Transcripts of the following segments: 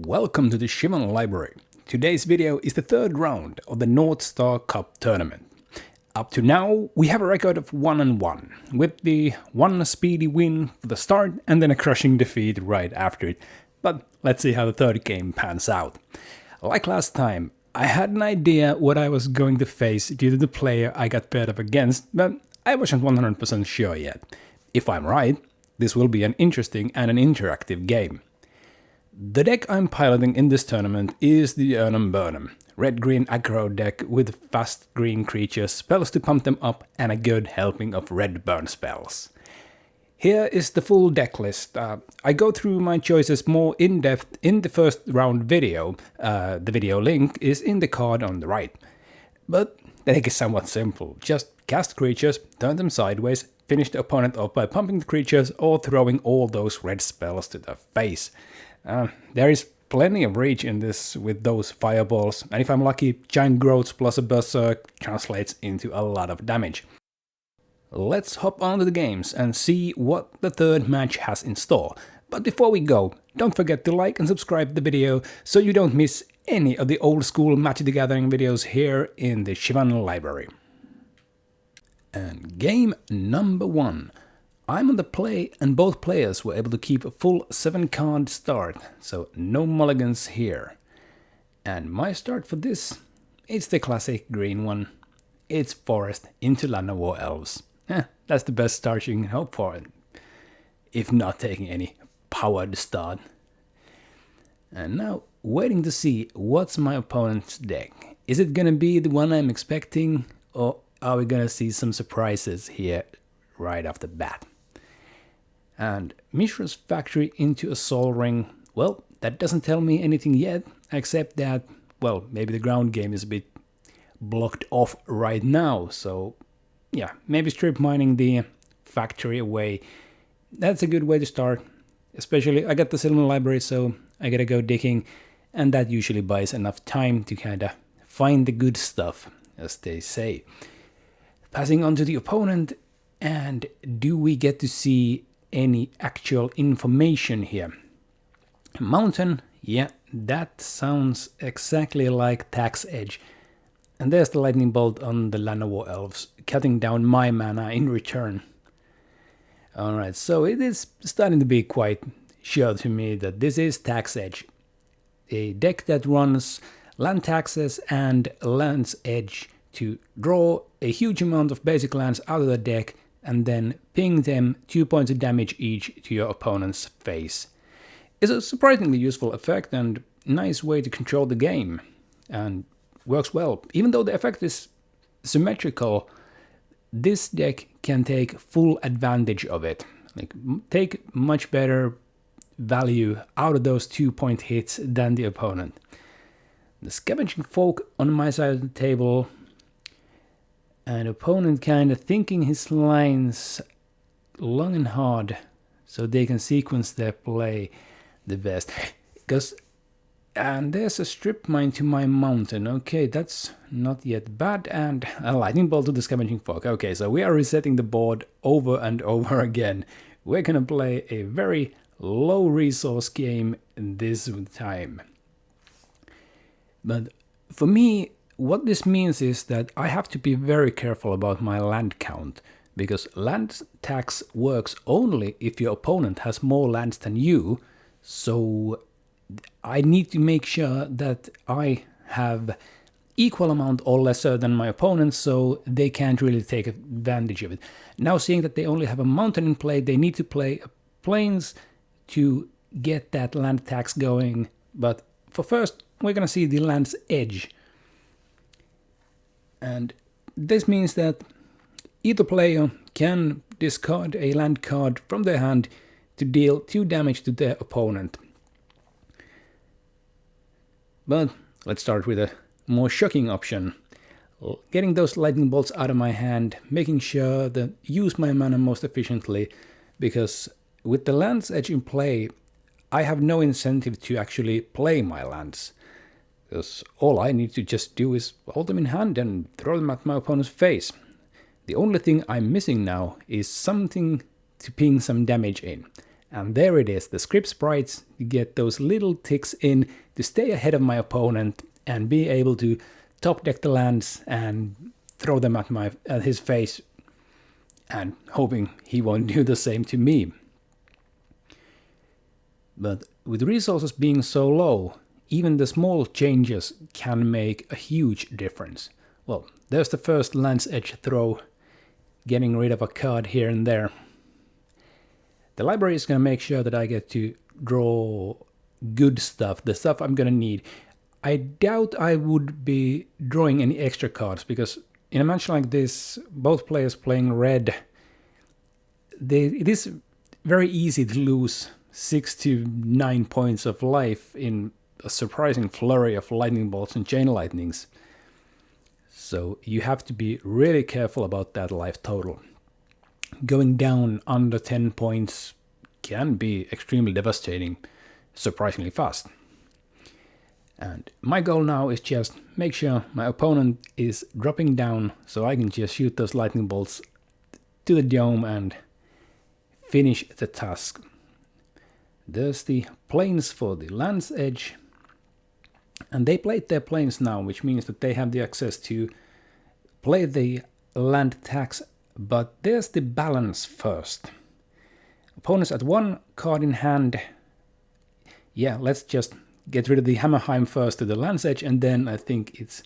Welcome to the Shimon Library. Today's video is the third round of the North Star Cup tournament. Up to now, we have a record of 1-1, with the one speedy win for the start and then a crushing defeat right after it. But let's see how the third game pans out. Like last time, I had an idea what I was going to face due to the player I got paired up against, but I wasn't 100% sure yet. If I'm right, this will be an interesting and an interactive game. The deck I'm piloting in this tournament is the Erhnam Burn'em, red-green aggro deck with fast green creatures, spells to pump them up, and a good helping of red burn spells. Here is the full deck list. I go through my choices more in depth in the first round video. The video link is in the card on the right. But the deck is somewhat simple. Just cast creatures, turn them sideways, finish the opponent up by pumping the creatures or throwing all those red spells to their face. There is plenty of reach in this with those fireballs, and if I'm lucky, giant growths plus a berserk translates into a lot of damage. Let's hop on to the games and see what the third match has in store. But before we go, don't forget to like and subscribe to the video so you don't miss any of the old school Magic the Gathering videos here in the Shimon Library. And game number 1. I'm on the play and both players were able to keep a full 7-card start, so no mulligans here. And my start for this, it's the classic green one. It's Forest into Land of War Elves. That's the best start you can hope for, if not taking any powered start. And now, waiting to see what's my opponent's deck. Is it gonna be the one I'm expecting, or are we gonna see some surprises here right off the bat? And Mishra's Factory into a Sol Ring, well, that doesn't tell me anything yet, except that, well, maybe the ground game is a bit blocked off right now, so yeah, maybe strip mining the factory away. That's a good way to start, especially I got the Silver Library, so I gotta go digging, and that usually buys enough time to kinda find the good stuff, as they say. Passing on to the opponent, and do we get to see any actual information here? Mountain, yeah, that sounds exactly like Tax Edge. And there's the lightning bolt on the Land of War Elves, cutting down my mana in return. Alright, so it is starting to be quite sure to me that this is Tax Edge. A deck that runs land taxes and Land's Edge to draw a huge amount of basic lands out of the deck and then ping them 2 points of damage each to your opponent's face. It's a surprisingly useful effect and nice way to control the game, and works well. Even though the effect is symmetrical, this deck can take full advantage of it. Like, take much better value out of those 2-point hits than the opponent. The Scavenging Folk on my side of the table, and opponent kind of thinking his lines long and hard so they can sequence their play the best. And there's a strip mine to my mountain. Okay, that's not yet bad. And a lightning bolt to the Scavenging Folk. Okay, so we are resetting the board over and over again. We're gonna play a very low resource game this time. But for me, what this means is that I have to be very careful about my land count, because land tax works only if your opponent has more lands than you, so I need to make sure that I have equal amount or lesser than my opponent, so they can't really take advantage of it. Now, seeing that they only have a mountain in play, they need to play plains to get that land tax going, but for first, we're gonna see the Land's Edge. And this means that either player can discard a land card from their hand to deal 2 damage to their opponent. But let's start with a more shocking option. Getting those lightning bolts out of my hand, making sure that use my mana most efficiently, because with the Land's Edge in play, I have no incentive to actually play my lands. Because all I need to just do is hold them in hand and throw them at my opponent's face. The only thing I'm missing now is something to ping some damage in. And there it is, the script sprites. You get those little ticks in to stay ahead of my opponent and be able to top deck the lands and throw them at his face, and hoping he won't do the same to me. But with resources being so low, even the small changes can make a huge difference. Well, there's the first Land's Edge throw, getting rid of a card here and there. The library is going to make sure that I get to draw good stuff, the stuff I'm going to need. I doubt I would be drawing any extra cards, because in a match like this, both players playing red, it is very easy to lose 6 to 9 points of life in a surprising flurry of lightning bolts and chain lightnings. So you have to be really careful about that life total. Going down under 10 points can be extremely devastating, surprisingly fast. And my goal now is just make sure my opponent is dropping down so I can just shoot those lightning bolts to the dome and finish the task. There's the planes for the Land's Edge. And they played their planes now, which means that they have the access to play the land tax. But there's the balance first. Opponents at 1 card in hand. Yeah, let's just get rid of the Hammerheim first to the Land's Edge, and then I think it's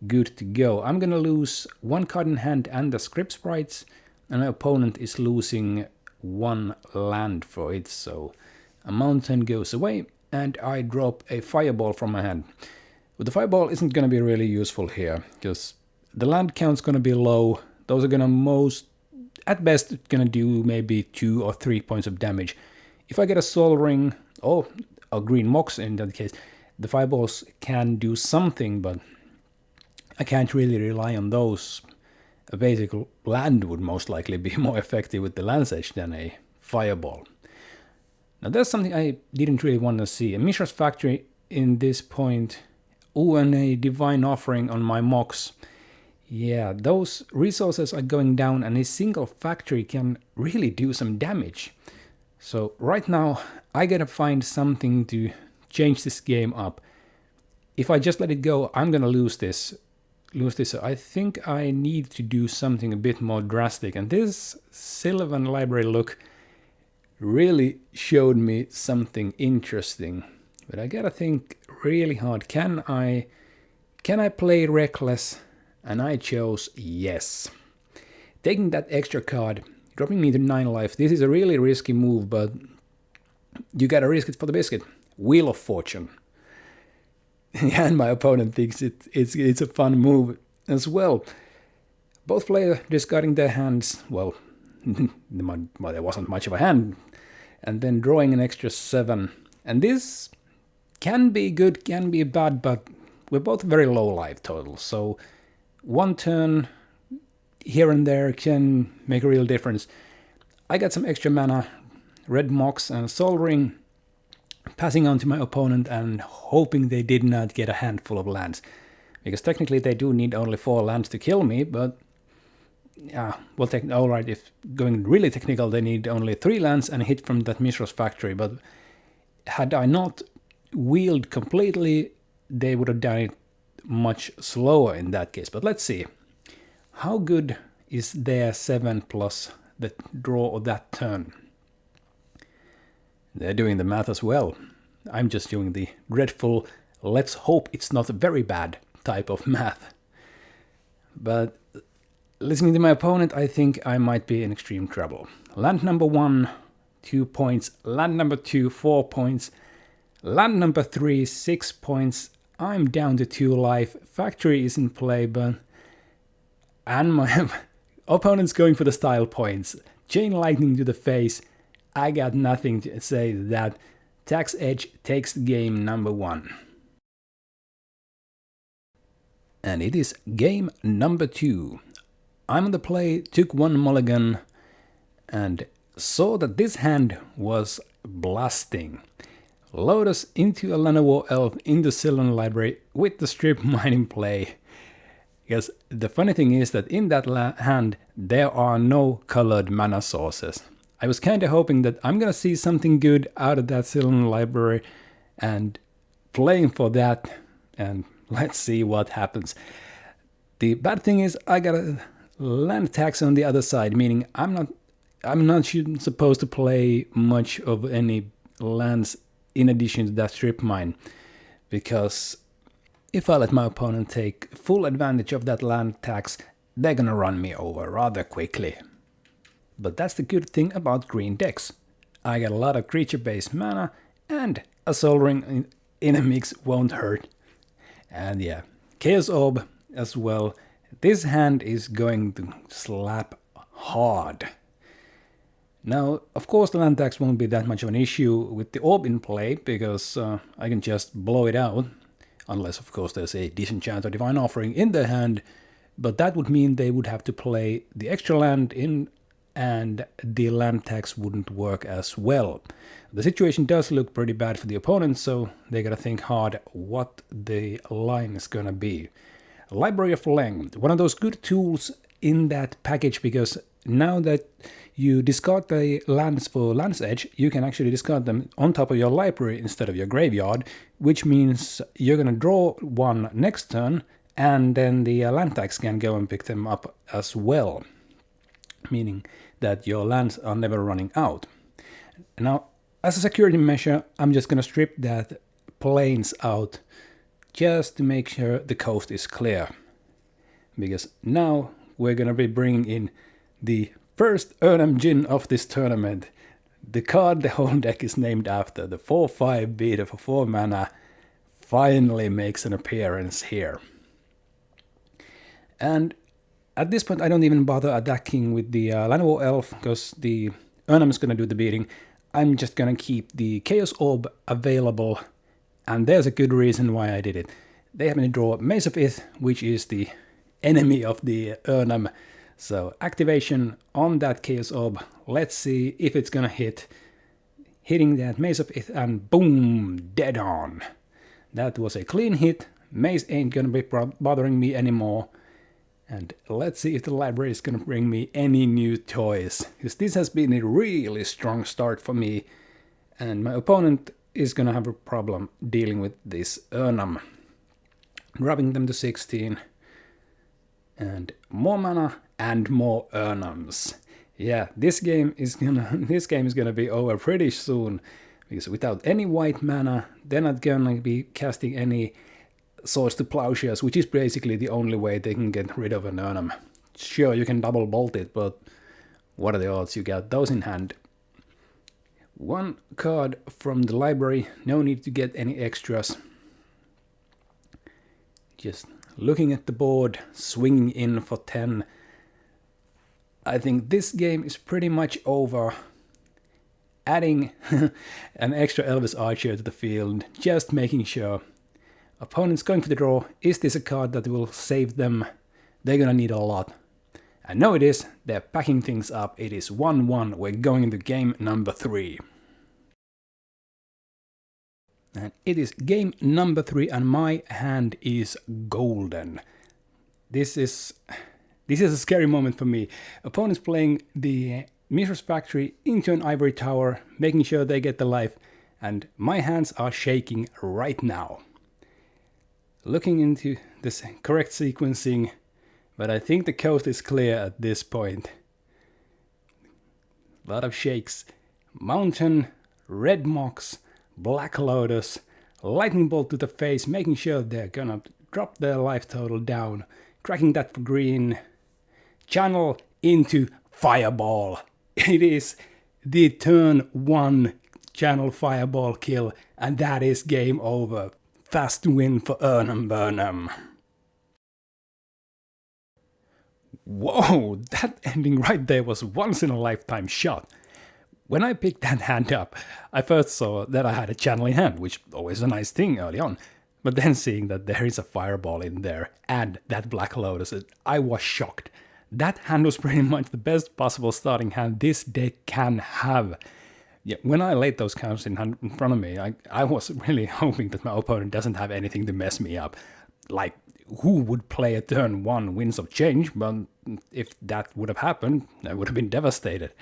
good to go. I'm gonna lose 1 card in hand and the script sprites, and my opponent is losing 1 land for it, so a mountain goes away, and I drop a fireball from my hand. But the fireball isn't gonna be really useful here, because the land count's gonna be low. Those are gonna at best, it's gonna do maybe 2 or 3 points of damage. If I get a soul ring, or a green mox in that case, the fireballs can do something, but I can't really rely on those. A basic land would most likely be more effective with the Land's Edge than a fireball. Now there's something I didn't really want to see. A Mishra's Factory in this point. Oh, and a Divine Offering on my mox. Yeah, those resources are going down, and a single factory can really do some damage. So right now, I gotta find something to change this game up. If I just let it go, I'm gonna lose this. I think I need to do something a bit more drastic, and this Sylvan Library look really showed me something interesting. But I gotta think really hard. Can I play reckless? And I chose yes. Taking that extra card, dropping me to 9 life. This is a really risky move, but you gotta risk it for the biscuit. Wheel of Fortune. And my opponent thinks it's a fun move as well. Both players discarding their hands. Well, there wasn't much of a hand. And then drawing an extra 7. And this can be good, can be bad, but we're both very low life total. So 1 turn here and there can make a real difference. I got some extra mana, red mox and soul ring, passing on to my opponent and hoping they did not get a handful of lands. Because technically they do need only 4 lands to kill me, but yeah, well, alright, if going really technical, they need only 3 lands and a hit from that Mishra's Factory. But had I not wheeled completely, they would have done it much slower in that case. But let's see. How good is their 7 plus the draw of that turn? They're doing the math as well. I'm just doing the dreadful, let's hope it's not very bad type of math. But listening to my opponent, I think I might be in extreme trouble. Land number 1, 2 points. Land number 2, 4 points. Land number 3, 6 points. I'm down to 2 life. Factory is in play, and my opponent's going for the style points. Chain lightning to the face. I got nothing to say to that. Tax Edge takes game number 1. And it is game number 2. I'm on the play, took 1 mulligan, and saw that this hand was blasting. Lotus into a Llanowar Elf into Sylvan Library with the strip mine in play. Because the funny thing is that in that hand there are no colored mana sources. I was kind of hoping that I'm gonna see something good out of that cylinder library and playing for that, and let's see what happens. The bad thing is I got a land tax on the other side, meaning I'm not supposed to play much of any lands in addition to that strip mine, because if I let my opponent take full advantage of that land tax, they're gonna run me over rather quickly. But that's the good thing about green decks. I got a lot of creature-based mana, and a Soul Ring in a mix won't hurt. And yeah, Chaos Orb as well. This hand is going to slap hard. Now, of course, the land tax won't be that much of an issue with the orb in play, because I can just blow it out, unless, of course, there's a Disenchant or Divine Offering in their hand, but that would mean they would have to play the extra land in, and the land tax wouldn't work as well. The situation does look pretty bad for the opponent, so they gotta think hard what the line is gonna be. Library of Length, one of those good tools in that package, because now that you discard the lands for Land's Edge, you can actually discard them on top of your library instead of your graveyard, which means you're gonna draw one next turn, and then the land tax can go and pick them up as well, meaning that your lands are never running out. Now, as a security measure, I'm just gonna strip that plains out just to make sure the coast is clear, because now we're gonna be bringing in the first Erhnam Djinn of this tournament. The card the whole deck is named after, the 4/5 beater for 4 mana, finally makes an appearance here. And at this point I don't even bother attacking with the Llanowar Elf, because the Erhnam is gonna do the beating. I'm just gonna keep the Chaos Orb available, and there's a good reason why I did it. They happen to draw Maze of Ith, which is the enemy of the Erhnam. So activation on that Chaos Orb. Let's see if it's gonna hit. Hitting that Maze of Ith, and boom, dead on. That was a clean hit. Maze ain't gonna be bothering me anymore. And let's see if the library is gonna bring me any new toys, because this has been a really strong start for me, and my opponent is gonna have a problem dealing with this Erhnam. Dropping them to 16. And more mana and more Erhnams. Yeah, this game is gonna be over pretty soon, because without any white mana, they're not gonna be casting any Swords to Plowshares, which is basically the only way they can get rid of an Erhnam. Sure, you can double bolt it, but what are the odds you got those in hand? One card from the library, no need to get any extras. Just looking at the board, swinging in for 10. I think this game is pretty much over. Adding an extra Elvis Archer to the field, just making sure. Opponent's going for the draw. Is this a card that will save them? They're gonna need a lot. And no, it is. They're packing things up. It is 1-1. We're going into game number 3. And it is game number 3, and my hand is golden. This is a scary moment for me. Opponent's playing the Mishra's Factory into an Ivory Tower, making sure they get the life, and my hands are shaking right now. Looking into this correct sequencing, but I think the coast is clear at this point. A lot of shakes. Mountain, Red Mox, Black Lotus, Lightning Bolt to the face, making sure they're gonna drop their life total down. Cracking that for green. Channel into Fireball. It is the turn 1 channel Fireball kill, and that is game over. Fast win for Erhnam Burn'em. Whoa, that ending right there was once in a lifetime shot. When I picked that hand up, I first saw that I had a channel in hand, which always a nice thing early on. But then seeing that there is a Fireball in there and that Black Lotus, I was shocked. That hand was pretty much the best possible starting hand this deck can have. Yeah, when I laid those cards in front of me, I was really hoping that my opponent doesn't have anything to mess me up. Like, who would play a turn 1 Winds of Change? But if that would have happened, I would have been devastated.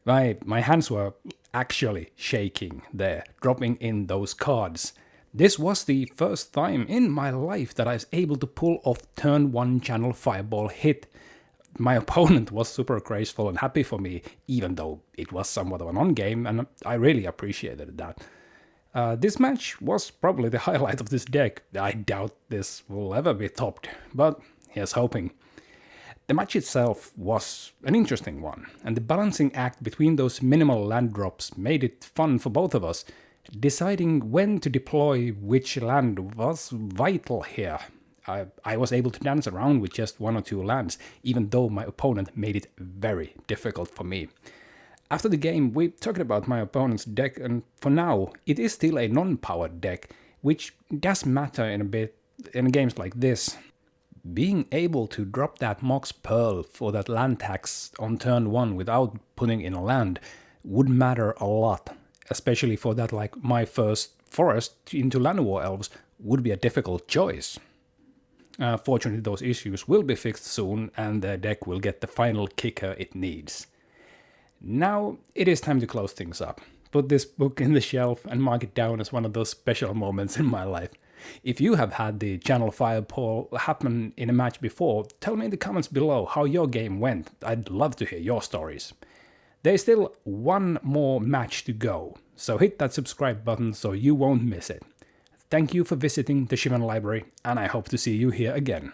My hands were actually shaking there, dropping in those cards. This was the first time in my life that I was able to pull off turn 1 channel fireball hit. My opponent was super graceful and happy for me, even though it was somewhat of an on-game, and I really appreciated that. This match was probably the highlight of this deck. I doubt this will ever be topped, but here's hoping. The match itself was an interesting one, and the balancing act between those minimal land drops made it fun for both of us. Deciding when to deploy which land was vital here. I was able to dance around with just 1 or 2 lands, even though my opponent made it very difficult for me. After the game, we talked about my opponent's deck, and for now, it is still a non-powered deck, which does matter in a bit in games like this. Being able to drop that Mox Pearl for that land tax on turn 1 without putting in a land would matter a lot, especially for that, like my first forest into Llanowar Elves would be a difficult choice. Fortunately, those issues will be fixed soon, and the deck will get the final kicker it needs. Now it is time to close things up. Put this book in the shelf and mark it down as one of those special moments in my life. If you have had the channel fireball happen in a match before, tell me in the comments below how your game went. I'd love to hear your stories. There's still one more match to go, so hit that subscribe button so you won't miss it. Thank you for visiting the Shivan Library, and I hope to see you here again.